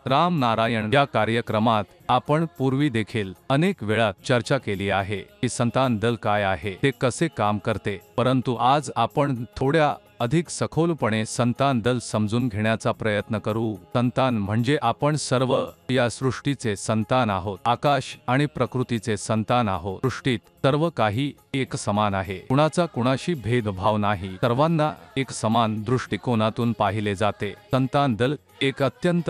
राम नारायण या कार्यक्रमात आपण पूर्वी देखील अनेक वेळा चर्चा केली आहे की संतान दल काय आहे, ते कसे काम करते, परंतु आज आपण थोड्या अधिक सखोलपणे संतान दल समजून घेण्याचा प्रयत्न करू। संतान म्हणजे आपण सर्व या सृष्टीचे संतान आहोत, आकाश आणि प्रकृतीचे संतान आहोत। सृष्टीत सर्व काही एक समान आहे, कुणाचा कुणाशी भेदभाव नाही, सर्वांना एक समान दृष्टिकोनातून पाहिले जाते। संतान दल एक अत्यंत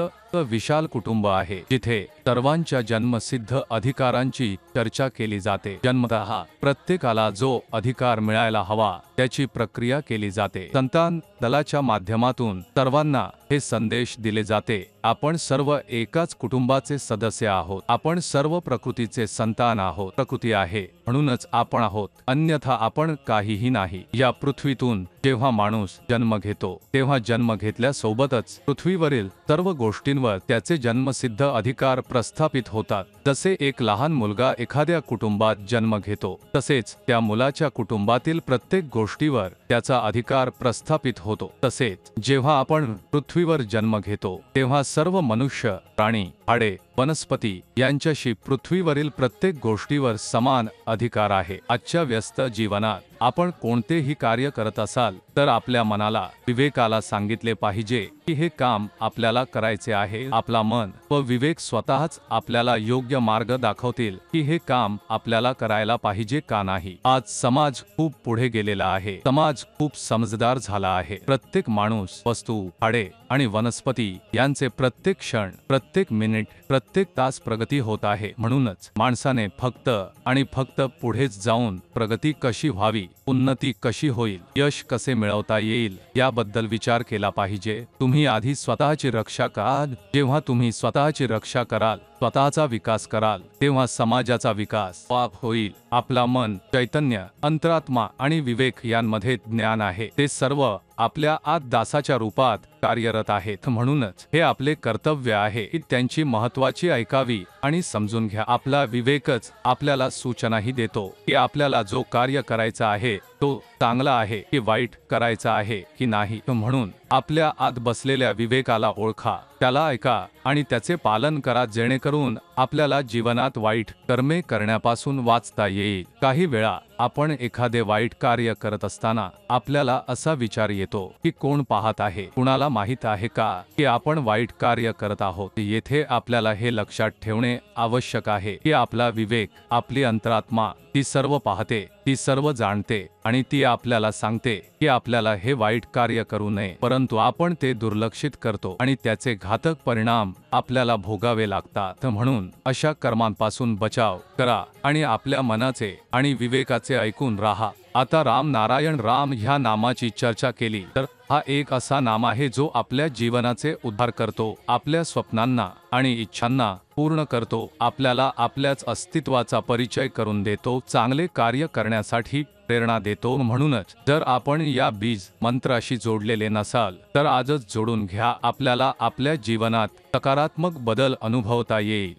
विशाल कुटुंब आहे जिथे सर्वांच्या जन्मसिद्ध अधिकारांची चर्चा केली जाते। जन्मतः प्रत्येकाला जो अधिकार मिळायला हवा त्याची प्रक्रिया केली जाते। संतान दलाच्या माध्यमातून सर्वांना हे संदेश दिले जाते, आपण सर्व एकाच कुटुंबाचे सदस्य आहोत, आपण सर्व प्रकृतीचे संतान आहोत। प्रकृती आहे म्हणूनच आपण आहोत, अन्यथा आपण काहीही नाही। या पृथ्वीतून जेव्हा माणूस जन्म घेतो तेव्हा जन्म घेतल्यासोबतच पृथ्वीवरील सर्व गोष्टींवर त्याचे जन्मसिद्ध अधिकार प्रस्थापित होतात। जसे एक लहान मुलगा एखाद्या कुटुंबात जन्म घेतो तसेच त्या मुलाच्या कुटुंबातील प्रत्येक गोष्टीवर त्याचा अधिकार प्रस्थापित होतो। तसेच जेव्हा आपण पृथ्वीवर जन्म घेतो तेव्हा सर्व मनुष्य, प्राणी, झाडे, वनस्पती यांच्याशी पृथ्वीवरील प्रत्येक गोष्टीवर समान अधिकार आहे। आजच्या व्यस्त जीवनात आपण कोणतेही कार्य करत असाल तर आपल्या मनाला, विवेकाला सांगितले पाहिजे की हे काम आपल्याला करायचे आहे। आपला मन व विवेक स्वतःच आपल्याला योग्य मार्ग दाखवतील की हे काम आपल्याला करायला पाहिजे का नाही। आज समाज खूप पुढे गेलेला आहे, समाज खूप समजदार झाला आहे। प्रत्येक माणूस, वस्तू, झाडे आणि वनस्पती यांचे प्रत्येक क्षण, प्रत्येक मिनिट, प्रत्येक तास प्रगती होत आहे। म्हणूनच माणसाने फक्त आणि फक्त पुढेच जाऊन प्रगती कशी व्हावी, उन्नती कशी होईल, यश कसे मिळवता येईल याबद्दल विचार केला पाहिजे। तुम्ही आधी स्वतःची रक्षा करा। जेव्हा तुम्ही स्वतःची रक्षा कराल, स्वतःचा विकास कराल, तेव्हा समाजाचा विकास होईल। आपला मन, चैतन्य, अंतरात्मा आणि विवेक यांमध्ये ज्ञान आहे, ते सर्व आपल्या आत दासाच्या रूपात कार्यरत आहेत। म्हणूनच हे आपले कर्तव्य आहे की त्यांची महत्त्वाची ऐकावी आणि समजून घ्या। आपला विवेकच आपल्याला सूचनाही देतो की आपल्याला जो कार्य करायचा आहे तो चांगला आहे की वाईट करायचा आहे की नाही। म्हणून आपल्या आत बसलेल्या विवेकाला ओळखा, त्याला ऐका आणि त्याचे पालन करा, जेणेकरून आपल्याला जीवनात वाईट कर्मे करण्यापासून वाचता येईल। काही वेळा आपण एखादे वाईट कार्य करत असताना आपल्याला असा विचार येतो की कोण पाहत आहे, कुणाला माहित आहे का की आपण वाईट कार्य करत आहोत। येथे आपल्याला हे लक्षात ठेवणे आवश्यक आहे की आपला विवेक, आपली अंतरात्मा ती सर्व पाहते, ती सर्व जाणते आणि ती आपल्याला सांगते की आपल्याला हे वाईट कार्य करू नये, परंतु आपण ते दुर्लक्षित करतो आणि त्याचे घातक परिणाम आपल्याला भोगावे लागतात। म्हणून अशा कर्मांपासून बचाव करा आणि आपल्या मनाचे आणि विवेकाचे ऐकून राहा। आता राम नारायण राम ह्या नामाची चर्चा केली तर हा एक असा नाम आहे जो आपल्या जीवनाचे उद्धार करतो, आपल्या स्वप्नांना आणि इच्छांना पूर्ण करतो, आपल्याला आपल्याच अस्तित्वाचा परिचय करून देतो, चांगले कार्य करण्यासाठी प्रेरणा देतो। म्हणूनच जर आपण या बीज मंत्राशी जोडलेले नसाल तर आजच जोडून घ्या, आपल्याला आपल्या जीवनात सकारात्मक बदल अनुभवता येईल।